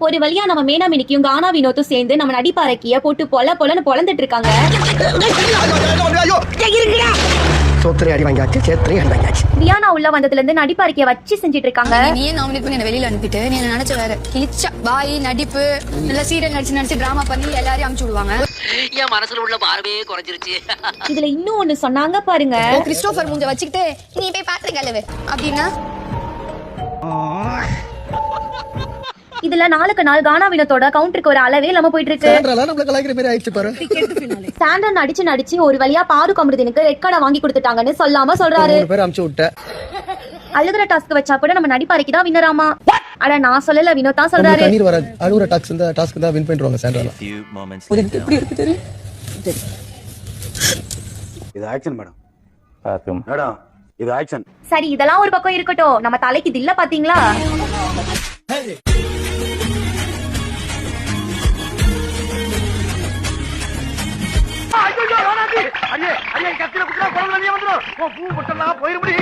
ஒரு வழியா நம்ம மேனாமினிக்கும் கானா வினோத்தும் சேர்ந்து நம்ம நடிப்பாரக்கிய போட்டு பொலன்னு பொலந்துட்டு இருக்காங்க. சோத்திரை அடி வாங்கியாச்சு, சேத்திரை அடி வாங்கியாச்சு. வியானா உள்ள வந்ததுல இருந்து நடிப்பாரக்கிய வச்சு செஞ்சுட்டு இருக்காங்க. நீ நாமினேட் பண்ணி என்ன வெளியில அனுப்பிட்டு நீ என்ன நினைச்ச வேற கிழிச்சா வாய் நடிப்பு நல்ல சீரியல் நடிச்சு டிராமா பண்ணி எல்லாரையும் அமுச்சு விடுவாங்க. என் மனசுல உள்ள பார்வே குறைஞ்சிருச்சு. இதுல இன்னும் ஒண்ணு சொன்னாங்க பாருங்க. கிறிஸ்டோபர் மூஞ்ச வச்சுக்கிட்டு நீ போய் பாத்துருங்க அல்லவே அப்படின்னா இதுல நாளுக்கு நாள் கானா வினோத்தோட கவுண்டருக்கு ஒரு அளவே இல்லாம போயிட்டு இருக்கு. சாண்டன் நடிச்சு ஒரு வழியா பாரு கமருதனுக்கு ரெட் கார்டை வாங்கி கொடுத்துட்டாங்கன்னு சொல்லாம சொல்றாரு. அழுகுற டாஸ்க் வச்சா கூட நம்ம நடிப்பாரைக்கு தான் வின்னராமா. அட நான் சொல்லல, வினோத் தான் சொல்றாரு. அழுகுற டாஸ்க் இந்த டாஸ்க் தான் வின் பண்ணிடுவாங்க சாண்ட்ரா. எப்படி இருக்கு தெரியும். இது ஆக்சன் மேடம். மேடம் இது ஆக்சன். சரி, இதெல்லாம் ஒரு பக்கம் இருக்கட்டும், நம்ம தலைக்கு தில்ல பாத்தீங்களா? கத்திர குத்துறா குழந்தை வந்துடும். பூ போட்டலாம் போயிருப்படி.